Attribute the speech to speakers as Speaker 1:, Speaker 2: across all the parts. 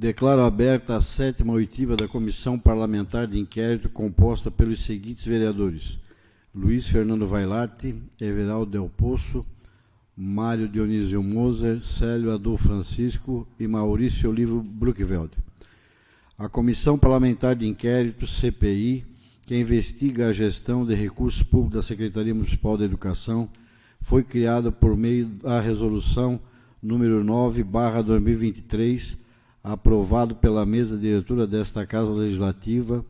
Speaker 1: Declaro aberta a 7ª oitiva da Comissão Parlamentar de Inquérito, composta pelos seguintes vereadores: Luiz Fernando Vailate, Everaldo Del Poço, Mário Dionísio Moser, Célio Adolfo Francisco e Maurício Olivo Bruckveld. A Comissão Parlamentar de Inquérito, CPI, que investiga a gestão de recursos públicos da Secretaria Municipal da Educação, foi criada por meio da Resolução número 9/2023, aprovado pela mesa diretora desta Casa Legislativa,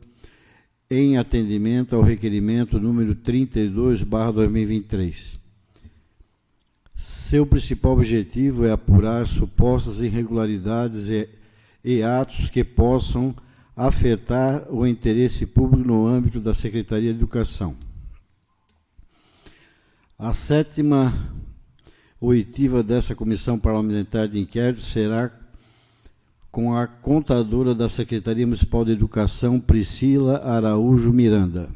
Speaker 1: em atendimento ao requerimento número 32/2023. Seu principal objetivo é apurar supostas irregularidades e atos que possam afetar o interesse público no âmbito da Secretaria de Educação. A 7ª oitiva dessa Comissão Parlamentar de Inquérito será com a contadora da Secretaria Municipal de Educação, Priscila Araújo Miranda.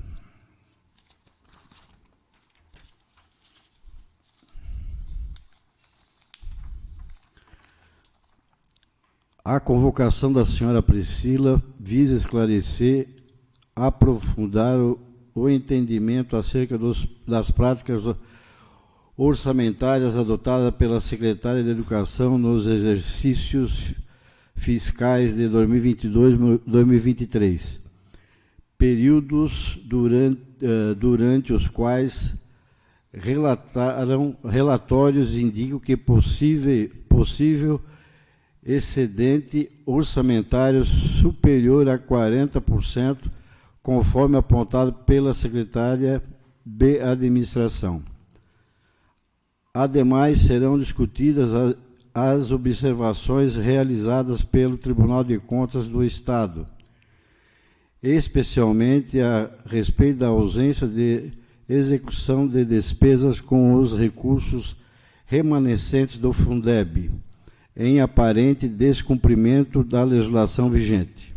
Speaker 1: A convocação da senhora Priscila visa esclarecer, aprofundar o entendimento acerca das práticas orçamentárias adotadas pela Secretaria de Educação nos exercícios fiscais de 2022 e 2023, períodos durante os quais relatórios indicam que possível excedente orçamentário superior a 40%, conforme apontado pela Secretaria de Administração. Ademais, serão discutidas as observações realizadas pelo Tribunal de Contas do Estado, especialmente a respeito da ausência de execução de despesas com os recursos remanescentes do Fundeb, em aparente descumprimento da legislação vigente.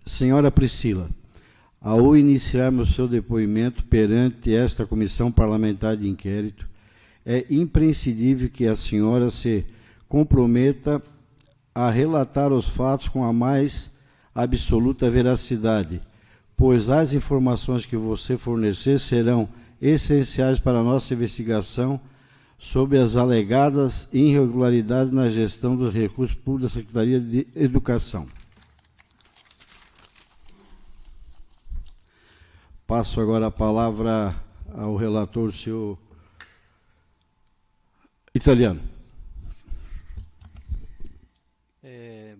Speaker 1: Senhora Priscila, ao iniciarmos seu depoimento perante esta Comissão Parlamentar de Inquérito, é imprescindível que a senhora se comprometa a relatar os fatos com a mais absoluta veracidade, pois as informações que você fornecer serão essenciais para a nossa investigação sobre as alegadas irregularidades na gestão dos recursos públicos da Secretaria de Educação. Passo agora a palavra ao relator, senhor Italiano.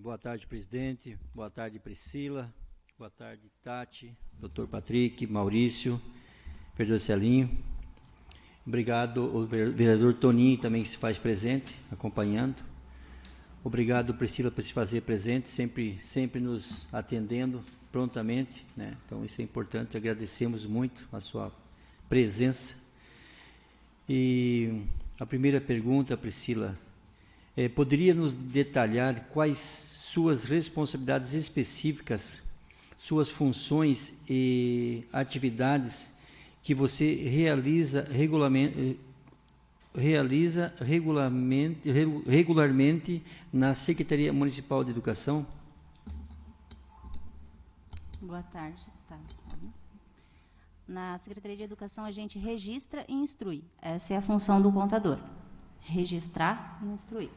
Speaker 2: Boa tarde, presidente. Boa tarde, Priscila. Boa tarde, Tati, doutor Patrick, Maurício, vereador Celinho. Obrigado, o vereador Toninho também se faz presente, acompanhando. Obrigado, Priscila, por se fazer presente, sempre nos atendendo prontamente, né? Então, isso é importante, agradecemos muito a sua presença. E a primeira pergunta, Priscila, poderia nos detalhar quais suas responsabilidades específicas, suas funções e atividades que você realiza regularmente na Secretaria Municipal de Educação?
Speaker 3: Boa tarde. Tá. Na Secretaria de Educação, a gente registra e instrui. Essa é a função do contador. Registrar e instruir.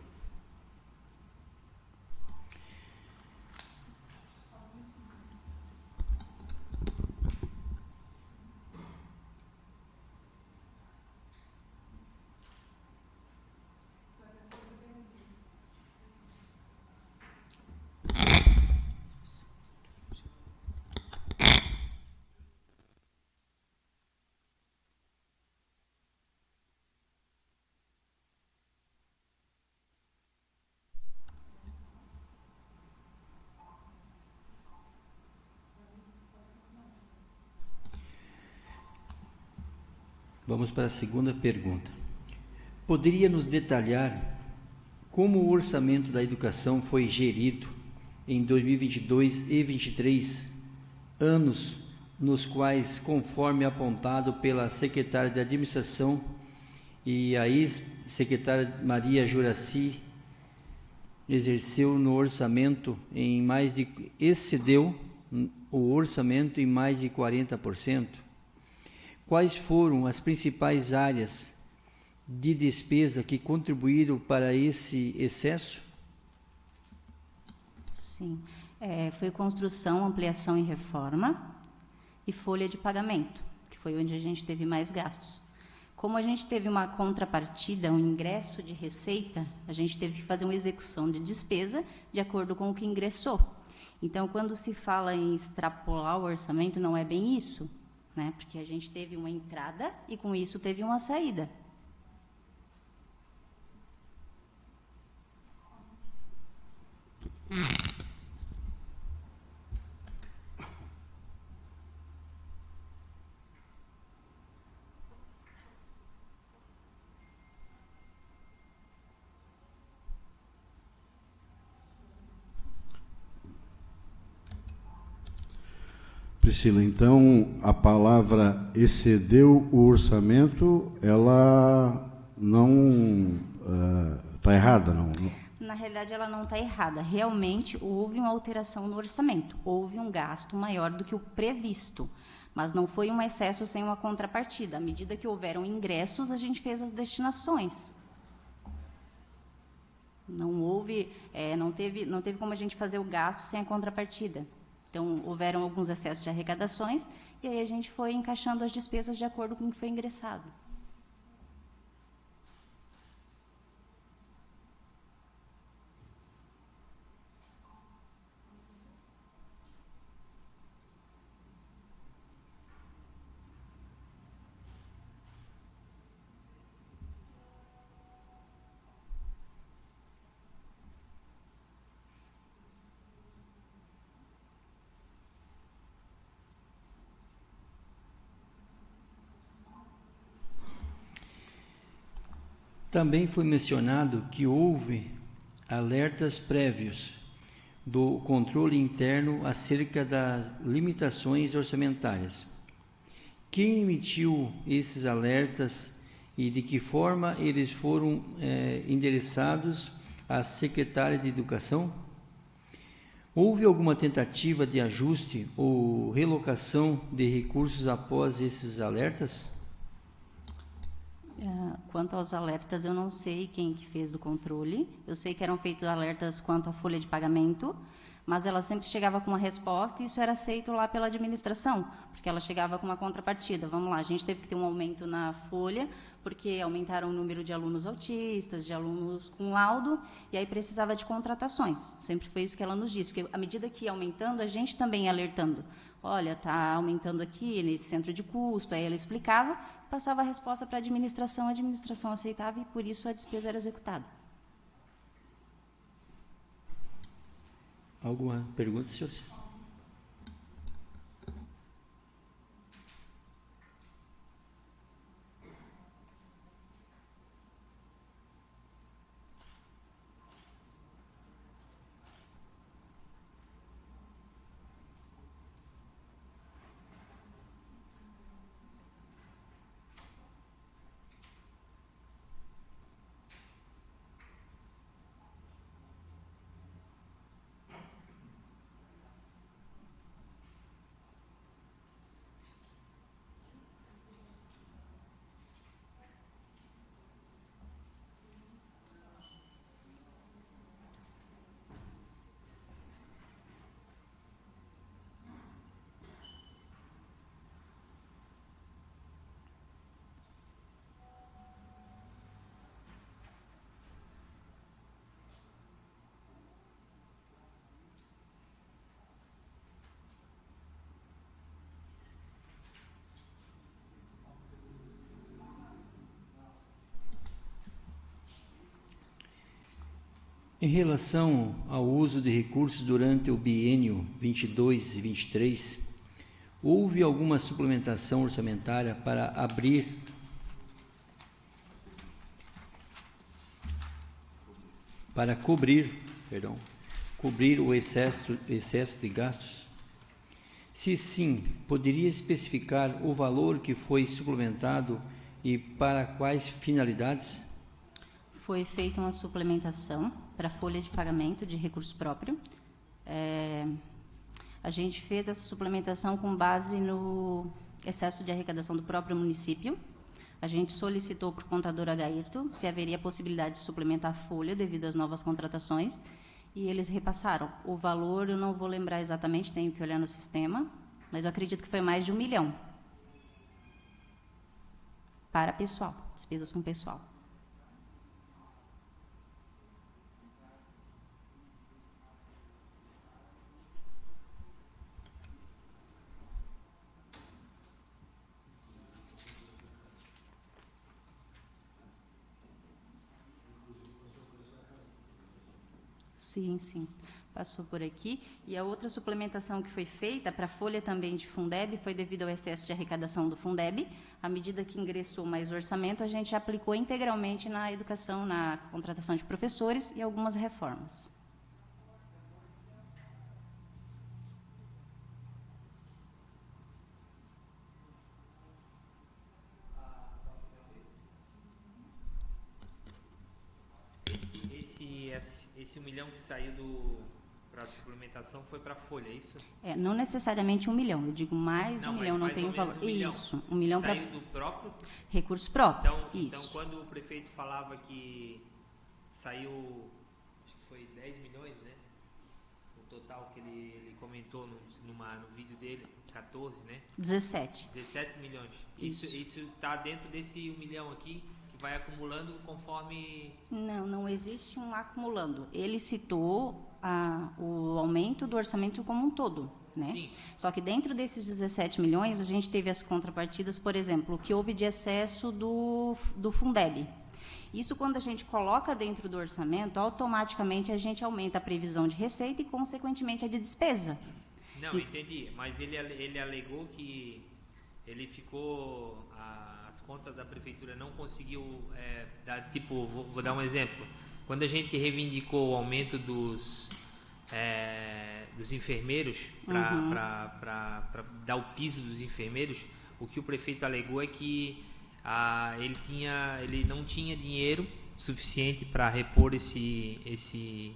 Speaker 2: Vamos para a segunda pergunta. Poderia nos detalhar como o orçamento da educação foi gerido em 2022 e 2023, anos nos quais, conforme apontado pela secretária de Administração e a ex-secretária Maria Juraci exerceu no orçamento excedeu o orçamento em mais de 40%? Quais foram as principais áreas de despesa que contribuíram para esse excesso?
Speaker 3: Sim, foi construção, ampliação e reforma e folha de pagamento, que foi onde a gente teve mais gastos. Como a gente teve uma contrapartida, um ingresso de receita, a gente teve que fazer uma execução de despesa de acordo com o que ingressou. Então, quando se fala em extrapolar o orçamento, não é bem isso, né? Porque a gente teve uma entrada e, com isso, teve uma saída.
Speaker 1: Priscila, então a palavra excedeu o orçamento, ela não está errada, não?
Speaker 3: Na realidade, ela não está errada. Realmente, houve uma alteração no orçamento. Houve um gasto maior do que o previsto. Mas não foi um excesso sem uma contrapartida. À medida que houveram ingressos, a gente fez as destinações. Não houve, não teve como a gente fazer o gasto sem a contrapartida. Então, houveram alguns excessos de arrecadações, e aí a gente foi encaixando as despesas de acordo com o que foi ingressado.
Speaker 2: Também foi mencionado que houve alertas prévios do controle interno acerca das limitações orçamentárias. Quem emitiu esses alertas e de que forma eles foram endereçados à Secretária de Educação? Houve alguma tentativa de ajuste ou relocação de recursos após esses alertas?
Speaker 3: Quanto aos alertas, eu não sei quem que fez do controle. Eu sei que eram feitos alertas quanto à folha de pagamento, mas ela sempre chegava com uma resposta e isso era aceito lá pela administração, porque ela chegava com uma contrapartida. Vamos lá, a gente teve que ter um aumento na folha, porque aumentaram o número de alunos autistas, de alunos com laudo, e aí precisava de contratações. Sempre foi isso que ela nos disse, porque à medida que ia aumentando, a gente também ia alertando. Olha, está aumentando aqui nesse centro de custo. Aí ela explicava, passava a resposta para a administração aceitava e, por isso, a despesa era executada.
Speaker 2: Alguma pergunta, senhor? Em relação ao uso de recursos durante o biênio 22 e 23, houve alguma suplementação orçamentária para cobrir o excesso de gastos? Se sim, poderia especificar o valor que foi suplementado e para quais finalidades?
Speaker 3: Foi feita uma suplementação para a folha de pagamento de recurso próprio. A gente fez essa suplementação com base no excesso de arrecadação do próprio município. A gente solicitou para o contador Agairto se haveria a possibilidade de suplementar a folha devido às novas contratações, e eles repassaram. O valor eu não vou lembrar exatamente, tenho que olhar no sistema, mas eu acredito que foi mais de 1 milhão. Para pessoal, despesas com pessoal. Sim, sim, passou por aqui. E a outra suplementação que foi feita para a folha também de Fundeb foi devido ao excesso de arrecadação do Fundeb. À medida que ingressou mais orçamento, a gente aplicou integralmente na educação, na contratação de professores e algumas reformas.
Speaker 4: Esse 1 milhão que saiu para a suplementação foi para a folha, é isso?
Speaker 3: Não necessariamente 1 milhão, eu digo mais de 1 milhão, não tem o valor.
Speaker 4: 1 milhão.
Speaker 3: Isso, 1 milhão para...
Speaker 4: Saiu do próprio?
Speaker 3: Recurso próprio,
Speaker 4: Então,
Speaker 3: isso.
Speaker 4: quando o prefeito falava que saiu, acho que foi 10 milhões, né? O total que ele comentou no vídeo dele, 14, né?
Speaker 3: 17.
Speaker 4: 17 milhões.
Speaker 3: Isso
Speaker 4: está dentro desse 1 milhão aqui, que vai acumulando conforme...
Speaker 3: Não existe um acumulando. Ele citou o aumento do orçamento como um todo, né?
Speaker 4: Sim.
Speaker 3: Só que dentro desses 17 milhões, a gente teve as contrapartidas, por exemplo, o que houve de excesso do Fundeb. Isso, quando a gente coloca dentro do orçamento, automaticamente a gente aumenta a previsão de receita e, consequentemente, a de despesa.
Speaker 4: Não, entendi. Mas ele alegou que ele ficou... As contas da prefeitura não conseguiu dar, tipo, vou dar um exemplo. Quando a gente reivindicou o aumento dos enfermeiros para dar o piso dos enfermeiros, o que o prefeito alegou é que ele não tinha dinheiro suficiente para repor esse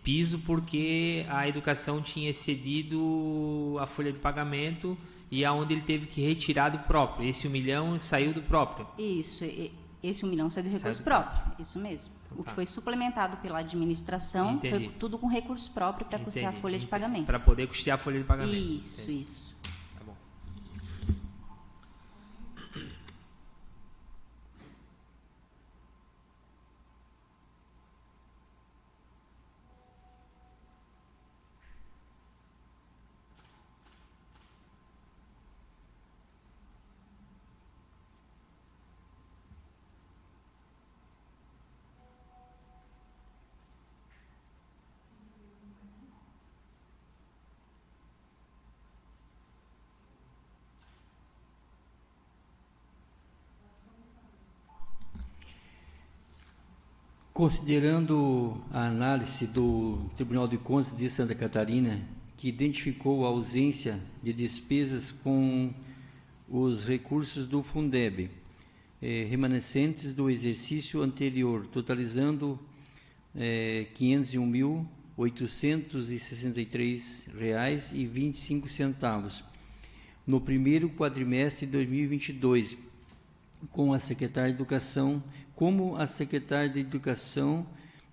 Speaker 4: piso, porque a educação tinha excedido a folha de pagamento e aonde ele teve que retirar do próprio. Esse 1 milhão saiu do próprio.
Speaker 3: Isso, esse 1 milhão saiu do recurso próprio, isso mesmo.
Speaker 4: Então,
Speaker 3: o que foi suplementado pela administração foi tudo com recurso próprio para custear a folha de pagamento.
Speaker 4: Para poder custear a folha de pagamento.
Speaker 3: Isso.
Speaker 4: Tá bom.
Speaker 2: Considerando a análise do Tribunal de Contas de Santa Catarina, que identificou a ausência de despesas com os recursos do Fundeb, remanescentes do exercício anterior, totalizando R$ 501.863,25, no primeiro quadrimestre de 2022, com a secretária de Educação, como a secretária de Educação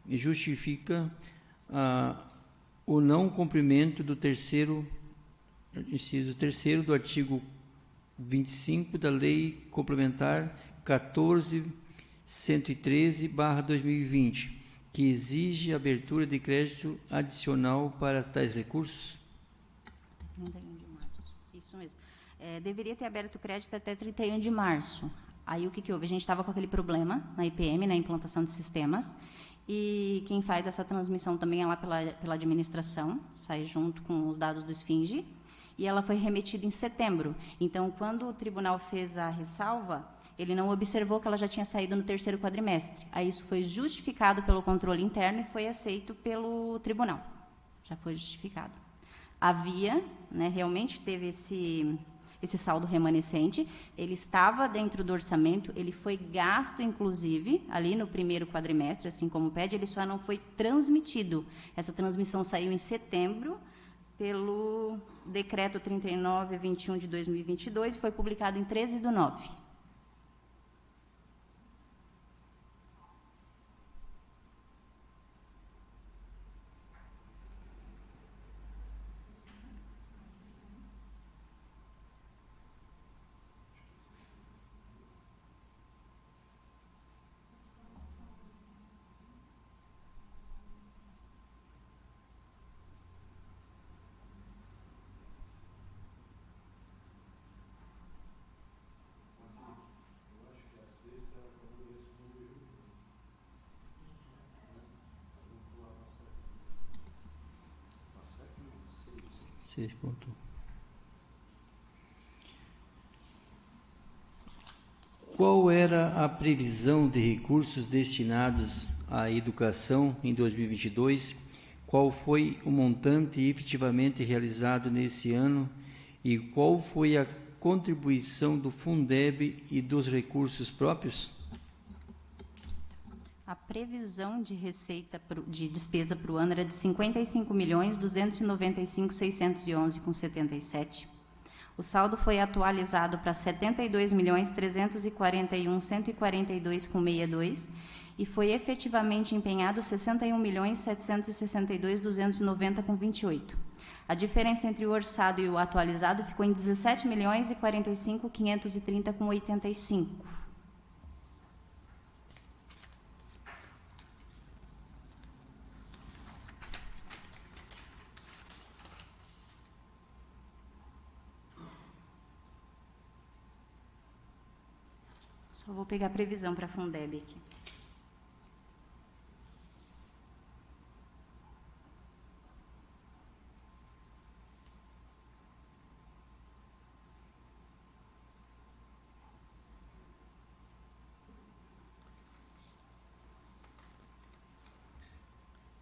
Speaker 2: justifica o não cumprimento do inciso 3º do artigo 25 da Lei Complementar 14.113/2020, que exige a abertura de crédito adicional para tais recursos?
Speaker 3: 31 de março, isso mesmo. Deveria ter aberto o crédito até 31 de março. Aí o que houve? A gente estava com aquele problema na IPM, na implantação de sistemas, e quem faz essa transmissão também é lá pela administração, sai junto com os dados do Esfinge, e ela foi remetida em setembro. Então, quando o tribunal fez a ressalva, ele não observou que ela já tinha saído no terceiro quadrimestre. Aí isso foi justificado pelo controle interno e foi aceito pelo tribunal. Já foi justificado. Havia, né, realmente teve esse saldo remanescente. Ele estava dentro do orçamento, ele foi gasto, inclusive, ali no primeiro quadrimestre, assim como pede, ele só não foi transmitido. Essa transmissão saiu em setembro, pelo Decreto 39/21 de 2022, e foi publicado em 13/9.
Speaker 2: Qual era a previsão de recursos destinados à educação em 2022? Qual foi o montante efetivamente realizado nesse ano? E qual foi a contribuição do Fundeb e dos recursos próprios?
Speaker 3: A previsão de receita de despesa para o ano era de 55.295.611,77. O saldo foi atualizado para 72.341.142,62 e foi efetivamente empenhado 61.762.290,28. A diferença entre o orçado e o atualizado ficou em 17.045.530,85. Só vou pegar a previsão para a Fundeb aqui.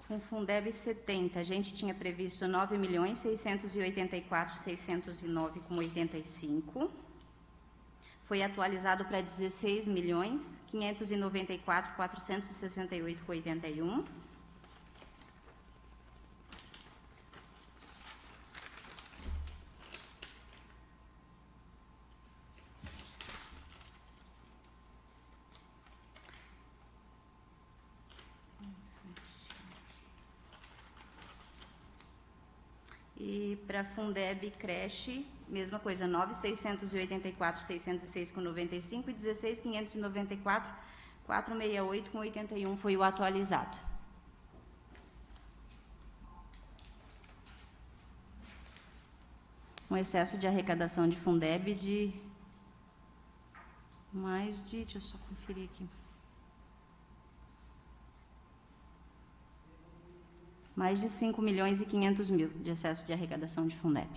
Speaker 3: Com Fundeb 70, a gente tinha previsto 9.684.609,85. Foi atualizado para 16.594.468,81. E para Fundeb creche, mesma coisa, 9.684.606,95 e 16.594.468,81 foi o atualizado. Um excesso de arrecadação de Fundeb de mais de, deixa eu só conferir aqui, mais de 5.500.000 de excesso de arrecadação de Fundeb.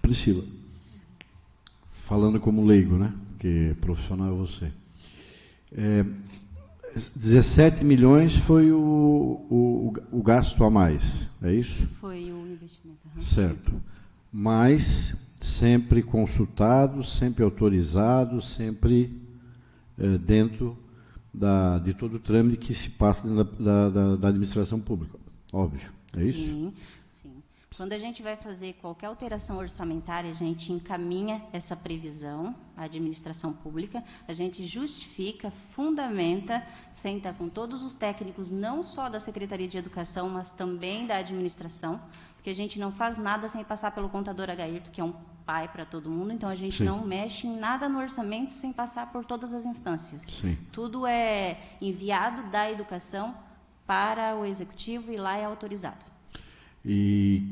Speaker 1: Priscila, falando como leigo, né? Porque profissional é você. 17 milhões foi o gasto a mais, é isso?
Speaker 3: Foi o investimento.
Speaker 1: Certo. Mas sempre consultado, sempre autorizado, sempre dentro de todo o trâmite que se passa dentro da administração pública. Óbvio, é isso?
Speaker 3: Sim, sim. Quando a gente vai fazer qualquer alteração orçamentária, a gente encaminha essa previsão à administração pública, a gente justifica, fundamenta, senta com todos os técnicos, não só da Secretaria de Educação, mas também da administração, porque a gente não faz nada sem passar pelo contador Agairto, que é um pai para todo mundo, então a gente
Speaker 1: Sim.
Speaker 3: não mexe em nada no orçamento sem passar por todas as instâncias.
Speaker 1: Sim.
Speaker 3: Tudo é enviado da educação para o executivo e lá é autorizado.
Speaker 1: E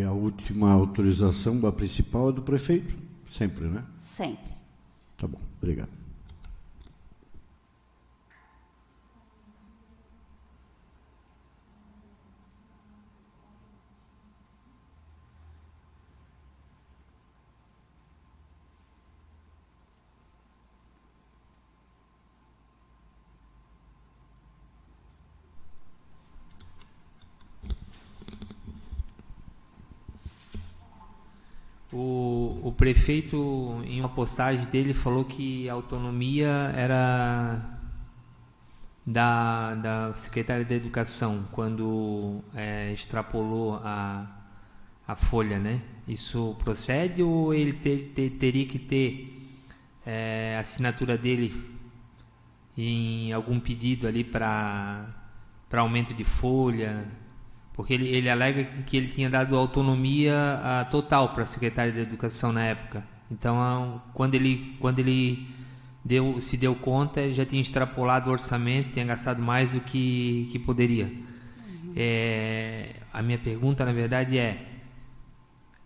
Speaker 1: a última autorização, a principal, é do prefeito? Sempre, né?
Speaker 3: Sempre.
Speaker 1: Tá bom, obrigado.
Speaker 4: O prefeito, em uma postagem dele, falou que a autonomia era da Secretaria da Educação, quando extrapolou a folha, né? Isso procede ou ele teria que ter a assinatura dele em algum pedido ali para aumento de folha? Porque ele alega que ele tinha dado autonomia total para a Secretaria da Educação na época. Então, quando ele se deu conta, ele já tinha extrapolado o orçamento, tinha gastado mais do que poderia. A minha pergunta, na verdade, é: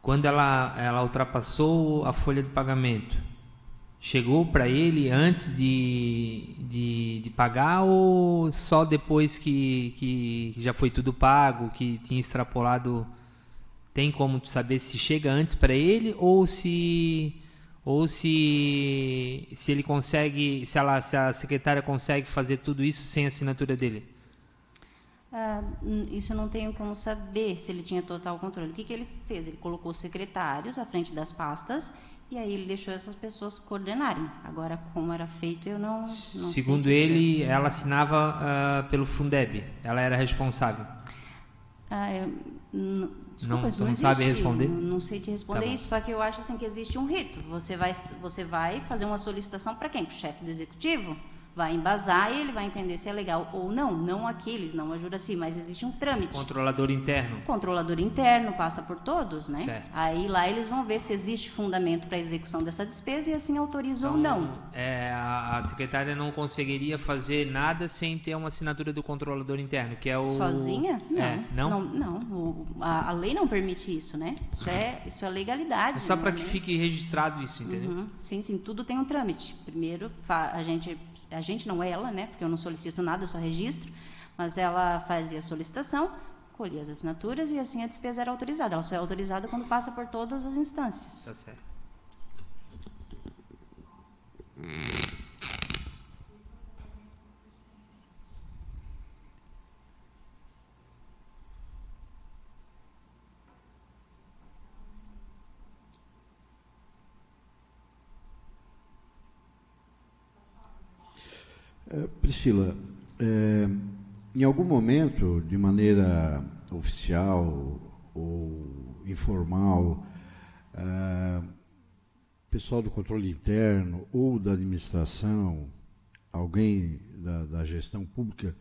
Speaker 4: quando ela ultrapassou a folha de pagamento, chegou para ele antes de pagar ou só depois que já foi tudo pago, que tinha extrapolado? Tem como saber se chega antes para ele ou se ele consegue, se a secretária consegue fazer tudo isso sem a assinatura dele?
Speaker 3: Isso eu não tenho como saber se ele tinha total controle. O que ele fez? Ele colocou secretários à frente das pastas e aí ele deixou essas pessoas coordenarem. Agora, como era feito, eu não sei.
Speaker 4: Segundo ele, ela assinava pelo Fundeb. Ela era responsável.
Speaker 3: Desculpa,
Speaker 4: não sabe responder?
Speaker 3: Não sei te responder
Speaker 4: Tá
Speaker 3: isso, só que eu acho assim que existe um rito. Você vai fazer uma solicitação para quem? Para o chefe do executivo? Vai embasar e ele vai entender se é legal ou não. Não aqueles, não a Juraci, mas existe um trâmite.
Speaker 4: Controlador interno.
Speaker 3: Controlador interno, passa por todos, né?
Speaker 4: Certo.
Speaker 3: Aí lá eles vão ver se existe fundamento para a execução dessa despesa e assim autoriza ou não.
Speaker 4: A secretária não conseguiria fazer nada sem ter uma assinatura do controlador interno, que é o...
Speaker 3: Sozinha? Não.
Speaker 4: Não?
Speaker 3: A lei não permite isso, né? Isso é legalidade.
Speaker 4: É só para
Speaker 3: né?
Speaker 4: que fique registrado isso, entendeu?
Speaker 3: Uhum. Sim, tudo tem um trâmite. Primeiro, a gente não é ela, né? Porque eu não solicito nada, eu só registro. Mas ela fazia a solicitação, colhia as assinaturas e assim a despesa era autorizada. Ela só é autorizada quando passa por todas as instâncias.
Speaker 4: Tá certo.
Speaker 1: Priscila, em algum momento, de maneira oficial ou informal, pessoal do controle interno ou da administração, alguém da gestão pública,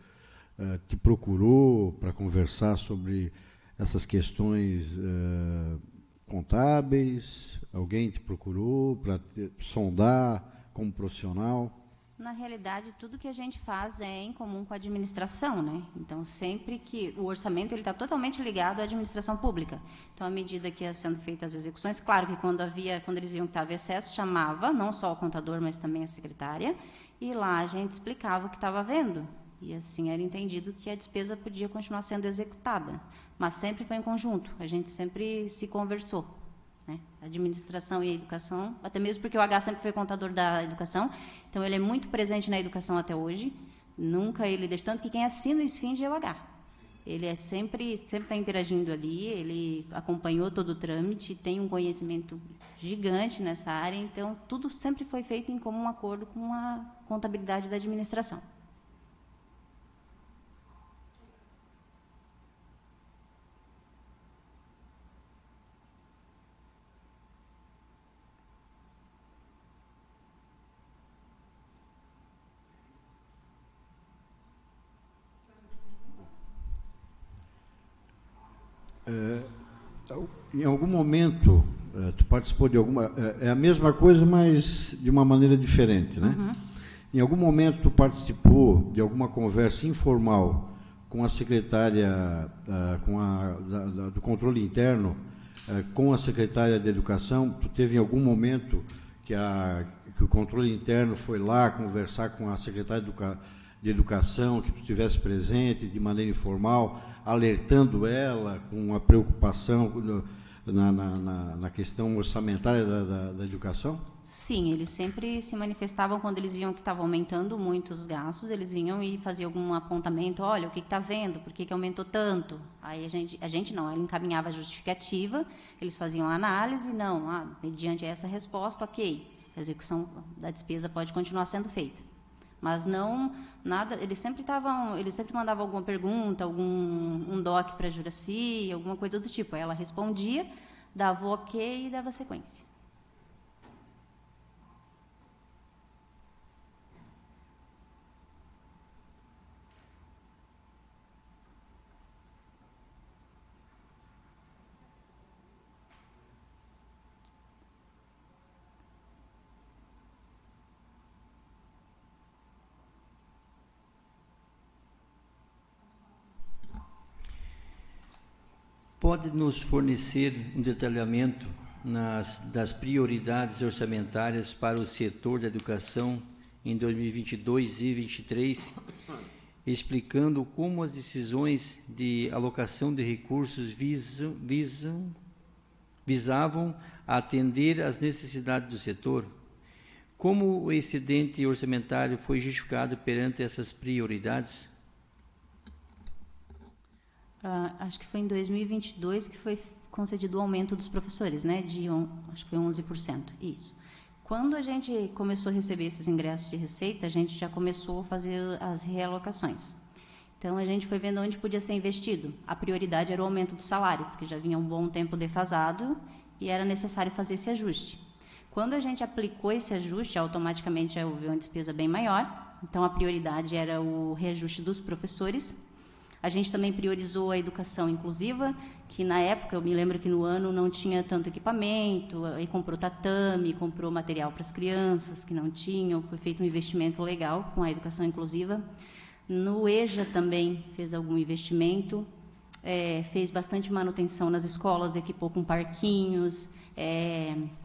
Speaker 1: te procurou para conversar sobre essas questões contábeis? Alguém te procurou para sondar como profissional?
Speaker 3: Na realidade, tudo que a gente faz é em comum com a administração, né? Então, sempre que o orçamento ele está totalmente ligado à administração pública. Então, à medida que ia sendo feitas as execuções, claro que quando eles viam que estava excesso, chamava não só o contador, mas também a secretária, e lá a gente explicava o que estava havendo. E assim era entendido que a despesa podia continuar sendo executada. Mas sempre foi em conjunto, a gente sempre se conversou. Né? A administração e a educação, até mesmo porque o H sempre foi contador da educação, então ele é muito presente na educação até hoje, nunca ele deixa, tanto que quem assina o esfinge é o H. Ele é sempre está interagindo ali, ele acompanhou todo o trâmite, tem um conhecimento gigante nessa área, então tudo sempre foi feito em comum acordo com a contabilidade da administração.
Speaker 1: Em algum momento, tu participou de alguma... É a mesma coisa, mas de uma maneira diferente, né?
Speaker 3: Uhum.
Speaker 1: Em algum momento tu participou de alguma conversa informal com a secretária do controle interno, com a secretária de Educação? Tu teve em algum momento que o controle interno foi lá conversar com a secretária de Educação, que tu estivesse presente de maneira informal, alertando ela com a preocupação na questão orçamentária da educação?
Speaker 3: Sim, eles sempre se manifestavam quando eles viam que estava aumentando muito os gastos, eles vinham e faziam algum apontamento, olha, o que está vendo, por que aumentou tanto? Aí a gente não, ela encaminhava a justificativa, eles faziam a análise, mediante essa resposta, ok, a execução da despesa pode continuar sendo feita. Mas não, nada, eles sempre mandavam alguma pergunta, um doc para a Juraci, alguma coisa do tipo. Aí ela respondia, dava o ok e dava sequência.
Speaker 2: Pode nos fornecer um detalhamento das prioridades orçamentárias para o setor da educação em 2022 e 2023, explicando como as decisões de alocação de recursos visavam atender às necessidades do setor? Como o excedente orçamentário foi justificado perante essas prioridades?
Speaker 3: Acho que foi em 2022 que foi concedido o aumento dos professores, né? Acho que foi 11%. Isso. Quando a gente começou a receber esses ingressos de receita, a gente já começou a fazer as realocações. Então, a gente foi vendo onde podia ser investido. A prioridade era o aumento do salário, porque já vinha um bom tempo defasado e era necessário fazer esse ajuste. Quando a gente aplicou esse ajuste, automaticamente já houve uma despesa bem maior. Então, a prioridade era o reajuste dos professores. A gente também priorizou a educação inclusiva, que na época, eu me lembro que no ano não tinha tanto equipamento, aí comprou tatame, comprou material para as crianças que não tinham, foi feito um investimento legal com a educação inclusiva. No EJA também fez algum investimento, fez bastante manutenção nas escolas, equipou com parquinhos,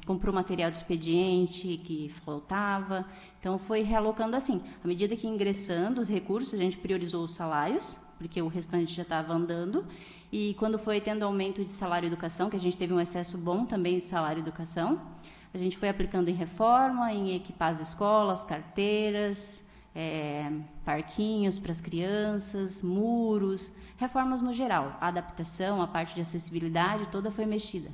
Speaker 3: comprou material de expediente que faltava. Então, foi realocando assim. À medida que ingressando os recursos, a gente priorizou os salários, porque o restante já estava andando, e quando foi tendo aumento de salário e educação, que a gente teve um excesso bom também de salário e educação, a gente foi aplicando em reforma, em equipar as escolas, carteiras, parquinhos para as crianças, muros, reformas no geral. A adaptação, a parte de acessibilidade, toda foi mexida.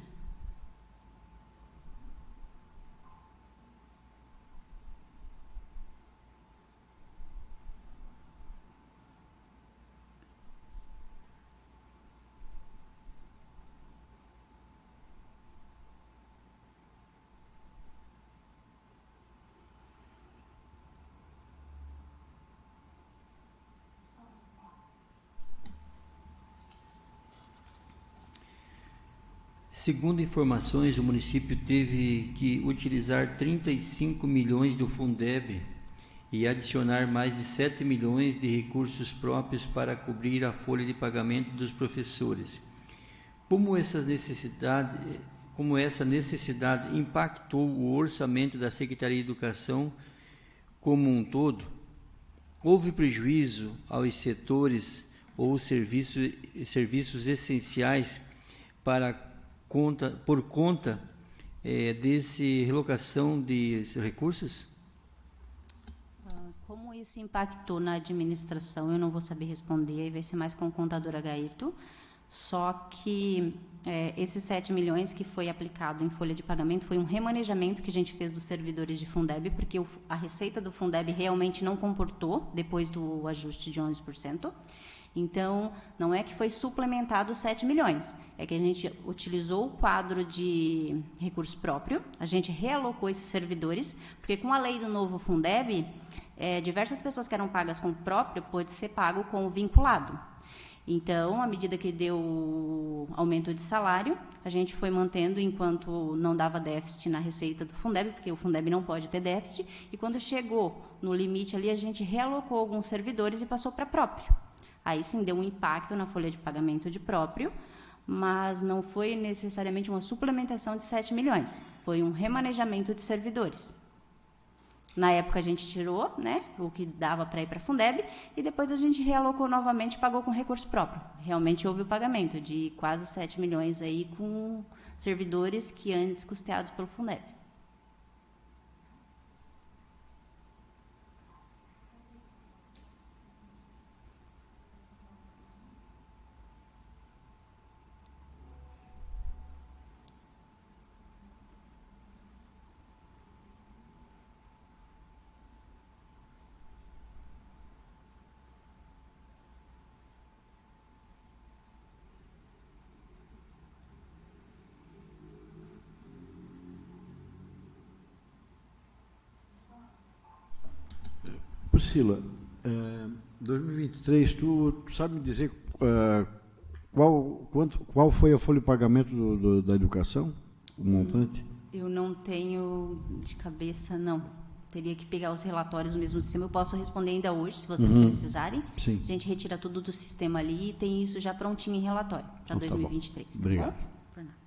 Speaker 2: Segundo informações, o município teve que utilizar 35 milhões do Fundeb e adicionar mais de 7 milhões de recursos próprios para cobrir a folha de pagamento dos professores. Como essa necessidade impactou o orçamento da Secretaria de Educação como um todo? Houve prejuízo aos setores ou serviços essenciais por conta desse relocação de recursos?
Speaker 3: Como isso impactou na administração, eu não vou saber responder, aí vai ser mais com o contador Agairto. Só que esses 7 milhões que foi aplicado em folha de pagamento foi um remanejamento que a gente fez dos servidores de Fundeb, porque a receita do Fundeb realmente não comportou depois do ajuste de 11%. Então, não é que foi suplementado 7 milhões, é que a gente utilizou o quadro de recurso próprio, a gente realocou esses servidores, porque com a lei do novo Fundeb, diversas pessoas que eram pagas com o próprio pôde ser pago com o vinculado. Então, à medida que deu aumento de salário, a gente foi mantendo enquanto não dava déficit na receita do Fundeb, porque o Fundeb não pode ter déficit, e quando chegou no limite ali, a gente realocou alguns servidores e passou para próprio. Aí sim deu um impacto na folha de pagamento de próprio, mas não foi necessariamente uma suplementação de 7 milhões, foi um remanejamento de servidores. Na época a gente tirou, né, o que dava para ir para a Fundeb, e depois a gente realocou novamente e pagou com recurso próprio. Realmente houve o pagamento de quase 7 milhões aí com servidores que antes custeados pelo Fundeb.
Speaker 1: Priscila, 2023, tu sabe me dizer qual foi a folha de pagamento da educação, o montante?
Speaker 3: Eu não tenho de cabeça, não. Teria que pegar os relatórios no mesmo sistema. Eu posso responder ainda hoje, se vocês precisarem.
Speaker 1: Sim.
Speaker 3: A gente retira tudo do sistema ali e tem isso já prontinho em relatório para 2023. Tá
Speaker 1: Obrigado.
Speaker 3: bom? Por nada.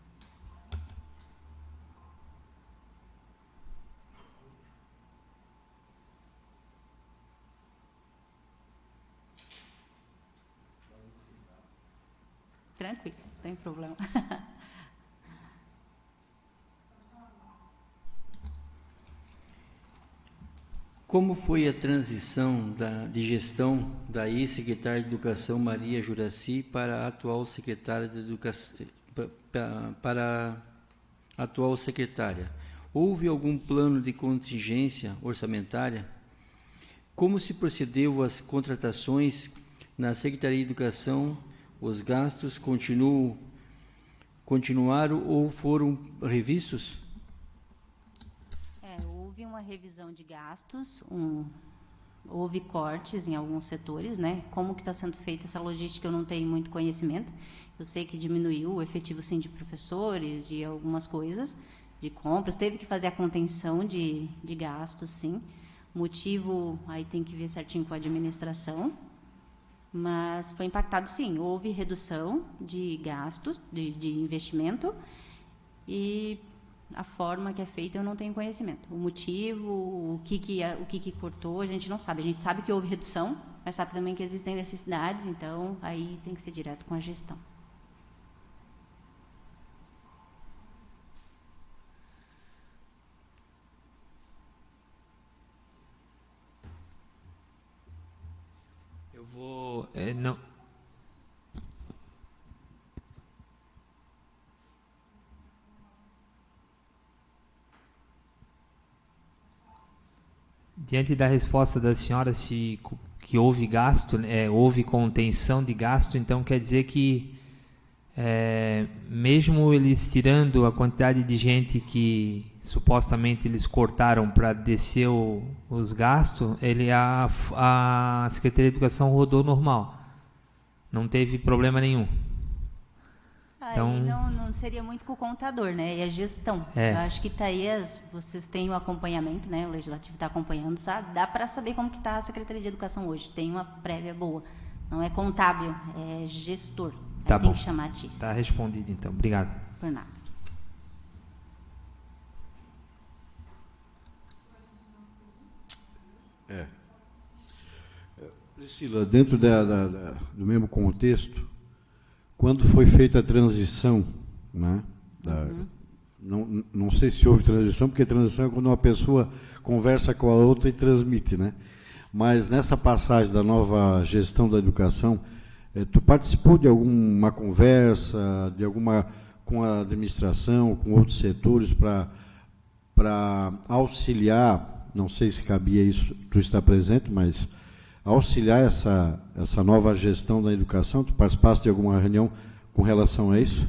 Speaker 3: Tranquilo, não tem problema.
Speaker 2: Como foi a transição de gestão da ex-secretária de Educação Maria Juraci para a atual secretária de Educação, para a atual secretária? Houve algum plano de contingência orçamentária? Como se procedeu às contratações na Secretaria de Educação? Os gastos continuaram ou foram revistos?
Speaker 3: Houve uma revisão de gastos, houve cortes em alguns setores, né? Como que está sendo feita essa logística, eu não tenho muito conhecimento. Eu sei que diminuiu o efetivo, sim, de professores, de algumas coisas, de compras. Teve que fazer a contenção de gastos, sim. Motivo, aí tem que ver certinho com a administração. Mas foi impactado, sim. Houve redução de gastos, de investimento, e a forma que é feita eu não tenho conhecimento. O motivo, o que cortou, a gente não sabe. A gente sabe que houve redução, mas sabe também que existem necessidades, então aí tem que ser direto com a gestão.
Speaker 4: Eu vou... não... Diante da resposta da senhora, que houve gasto, houve contenção de gasto, então quer dizer que, mesmo eles tirando a quantidade de gente que supostamente eles cortaram para descer os gastos, a Secretaria de Educação rodou normal, não teve problema nenhum.
Speaker 3: Então, não seria muito com o contador, né? E a gestão. Eu acho que tá aí, vocês têm o acompanhamento, né? O Legislativo está acompanhando, sabe? Dá para saber como que está a Secretaria de Educação hoje. Tem uma prévia boa. Não é contábil, é gestor.
Speaker 4: Tá bom.
Speaker 3: Tem que chamar a TIS.
Speaker 4: Está respondido, então. Obrigado.
Speaker 3: Por nada.
Speaker 1: Priscila, dentro do mesmo contexto, quando foi feita a transição, né, não sei se houve transição, porque transição é quando uma pessoa conversa com a outra e transmite, né? Mas nessa passagem da nova gestão da educação, tu participou de alguma conversa, com a administração, com outros setores, para auxiliar, não sei se cabia isso, tu está presente, mas auxiliar essa nova gestão da educação? Tu participaste de alguma reunião com relação a isso?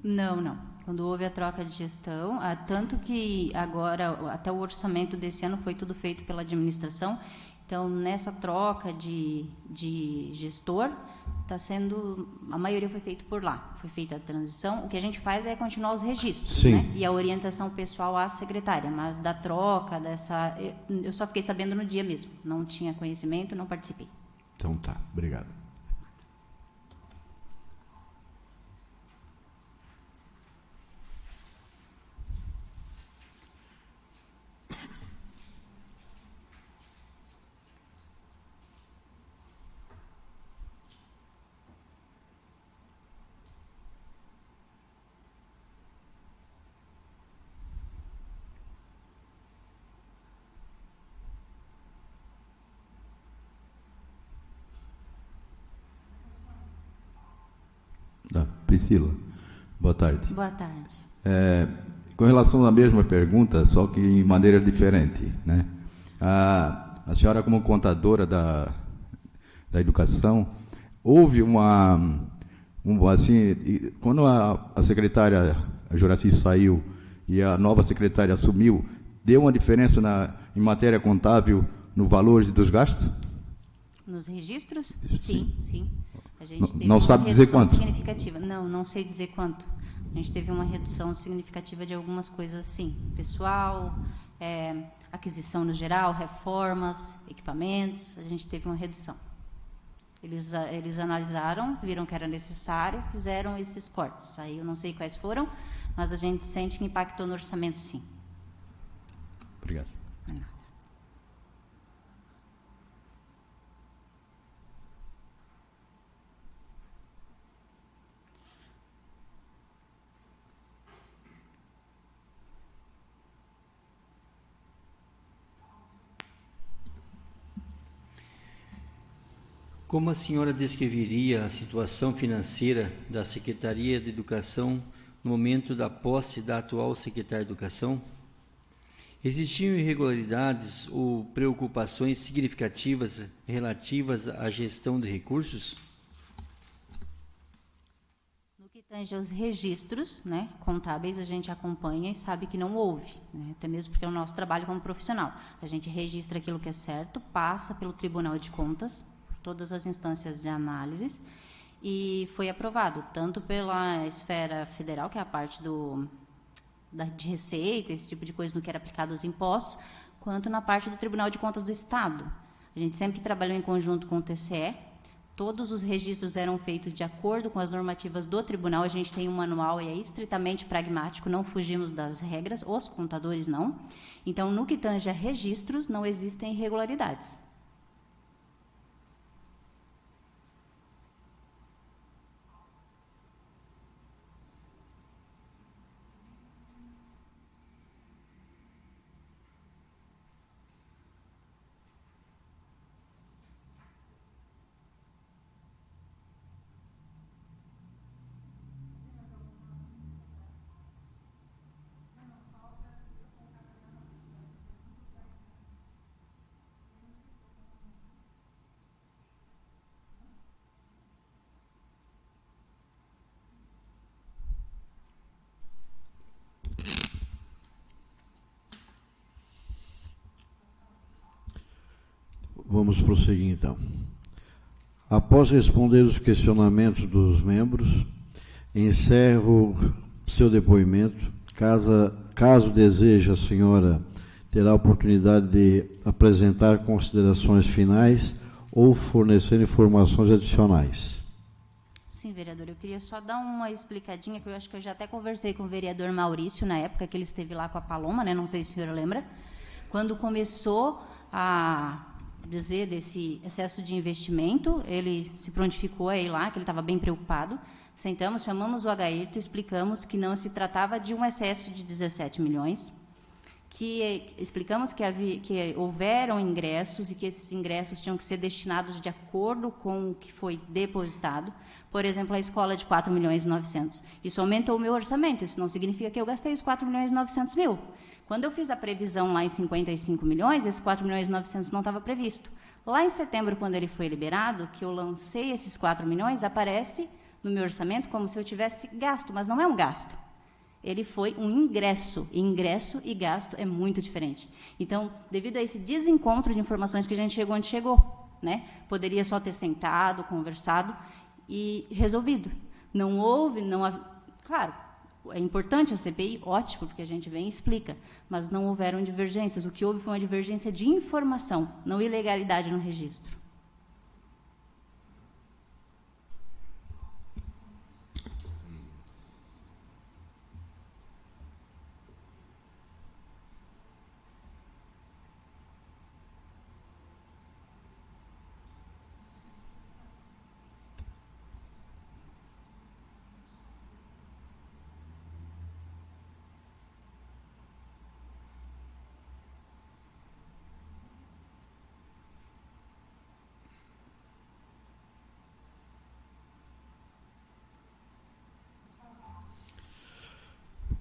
Speaker 3: Não. Quando houve a troca de gestão, tanto que agora, até o orçamento desse ano foi tudo feito pela administração, Então, nessa troca de gestor, a maioria foi feito por lá, foi feita a transição. O que a gente faz é continuar os registros, né? E a orientação pessoal à secretária, mas da troca, eu só fiquei sabendo no dia mesmo, não tinha conhecimento, não participei.
Speaker 1: Então tá, obrigado.
Speaker 5: Priscila, boa tarde.
Speaker 3: Boa tarde.
Speaker 5: Com relação à mesma pergunta, só que em maneira diferente, né? A senhora, como contadora da educação, houve assim, quando a secretária Juraci saiu e a nova secretária assumiu, deu uma diferença em matéria contábil no valor dos gastos?
Speaker 3: Nos registros? Sim. A gente teve
Speaker 5: não sabe dizer quanto?
Speaker 3: Significativa. Não sei dizer quanto. A gente teve uma redução significativa de algumas coisas, sim. Pessoal, aquisição no geral, reformas, equipamentos, a gente teve uma redução. Eles analisaram, viram que era necessário, fizeram esses cortes. Aí eu não sei quais foram, mas a gente sente que impactou no orçamento, sim.
Speaker 5: Obrigado.
Speaker 2: Como a senhora descreveria a situação financeira da Secretaria de Educação no momento da posse da atual secretária de Educação? Existiam irregularidades ou preocupações significativas relativas à gestão de recursos?
Speaker 3: No que tange aos registros, né, contábeis, a gente acompanha e sabe que não houve, né, até mesmo porque é o nosso trabalho como profissional. A gente registra aquilo que é certo, passa pelo Tribunal de Contas, todas as instâncias de análise, e foi aprovado, tanto pela esfera federal, que é a parte de receita, esse tipo de coisa no que era aplicado aos impostos, quanto na parte do Tribunal de Contas do Estado. A gente sempre trabalhou em conjunto com o TCE, todos os registros eram feitos de acordo com as normativas do tribunal, a gente tem um manual e é estritamente pragmático, não fugimos das regras, os contadores não. Então, no que tange a registros, não existem irregularidades.
Speaker 1: Vamos prosseguir, então. Após responder os questionamentos dos membros, encerro seu depoimento. Caso deseje, a senhora terá a oportunidade de apresentar considerações finais ou fornecer informações adicionais.
Speaker 3: Sim, vereador, eu queria só dar uma explicadinha, que eu acho que eu já até conversei com o vereador Maurício, na época que ele esteve lá com a Paloma, né? Não sei se o senhor lembra, quando começou a dizer desse excesso de investimento, ele se prontificou a ir lá, que ele estava bem preocupado. Sentamos, chamamos o Agairto, explicamos que não se tratava de um excesso de 17 milhões, que explicamos que houveram ingressos e que esses ingressos tinham que ser destinados de acordo com o que foi depositado. Por exemplo, a escola de 4 milhões e 900. Isso aumentou o meu orçamento, isso não significa que eu gastei os 4 milhões e 900 mil. Quando eu fiz a previsão lá em 55 milhões, esses 4 milhões e 900 não estava previsto. Lá em setembro, quando ele foi liberado, que eu lancei esses 4 milhões, aparece no meu orçamento como se eu tivesse gasto, mas não é um gasto. ele foi um ingresso. Ingresso e gasto é muito diferente. Então, devido a esse desencontro de informações que a gente chegou onde chegou, né? Poderia só ter sentado, conversado e resolvido. Não houve, claro, é importante a CPI, ótimo, porque a gente vem e explica, mas não houveram divergências. O que houve foi uma divergência de informação, não ilegalidade no registro.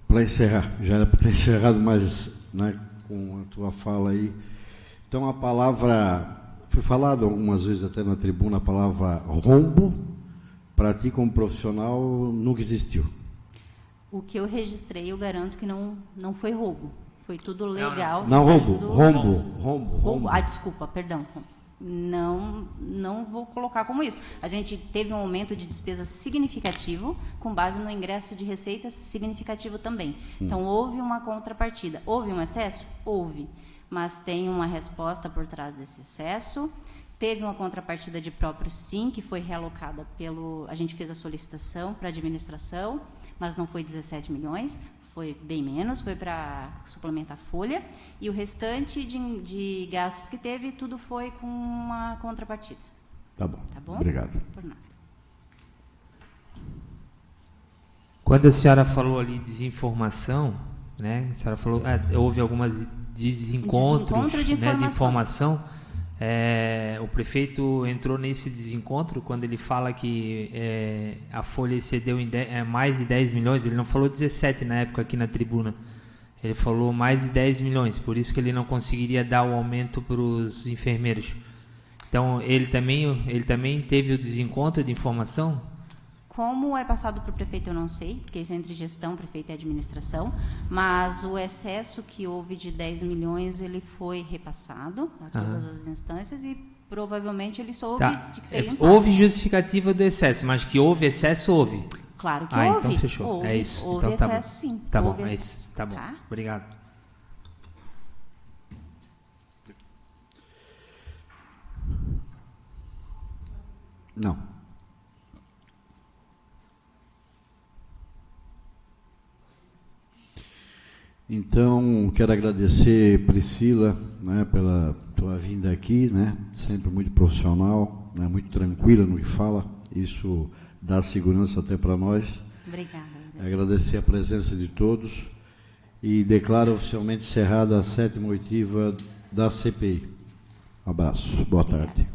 Speaker 1: Para encerrar, já era para ter encerrado, mas né, com a tua fala aí. Então a palavra, foi falado algumas vezes até na tribuna, a palavra rombo, para ti como profissional, nunca existiu.
Speaker 3: O que eu registrei, eu garanto que não foi roubo. Foi tudo legal.
Speaker 1: Não, roubo,
Speaker 3: tudo...
Speaker 1: rombo.
Speaker 3: Ah, desculpa, perdão. Não vou colocar como isso. A gente teve um aumento de despesa significativo, com base no ingresso de receita significativo também. Então, houve uma contrapartida. Houve um excesso? Houve. Mas tem uma resposta por trás desse excesso. Teve uma contrapartida de próprio sim, que foi realocada pelo... A gente fez a solicitação para a administração, mas não foi 17 milhões. Foi bem menos, foi para suplementar a folha, e o restante de gastos que teve, tudo foi com uma contrapartida.
Speaker 1: Tá bom.
Speaker 3: Tá bom?
Speaker 1: Obrigado.
Speaker 3: Por nada.
Speaker 4: Quando a senhora falou ali desinformação, né? A senhora falou, houve algumas desencontros
Speaker 3: de
Speaker 4: né, de informação. O prefeito entrou nesse desencontro quando ele fala que a folha excedeu em mais de 10 milhões, ele não falou 17 na época aqui na tribuna, ele falou mais de 10 milhões, por isso que ele não conseguiria dar o aumento para os enfermeiros. Então, ele também teve o desencontro de informação?
Speaker 3: Como é passado para o prefeito, eu não sei, porque isso é entre gestão, prefeito e administração, mas o excesso que houve de 10 milhões, ele foi repassado a todas as instâncias e provavelmente ele soube de que teve impacto.
Speaker 4: Houve justificativa do excesso, mas que houve excesso, houve?
Speaker 3: Claro que houve.
Speaker 4: Então fechou.
Speaker 3: Houve,
Speaker 4: é isso.
Speaker 3: Houve
Speaker 4: então, tá
Speaker 3: excesso,
Speaker 4: bom.
Speaker 3: sim.
Speaker 4: Tá
Speaker 3: houve
Speaker 4: bom, é
Speaker 3: excesso.
Speaker 4: isso. Tá bom.
Speaker 3: Tá?
Speaker 4: Obrigado.
Speaker 1: Não. Então, quero agradecer, Priscila, né, pela tua vinda aqui, né, sempre muito profissional, né, muito tranquila no que fala, isso dá segurança até para nós.
Speaker 3: Obrigada.
Speaker 1: Agradecer a presença de todos e declaro oficialmente encerrada a 7ª oitiva da CPI. Um abraço, boa tarde.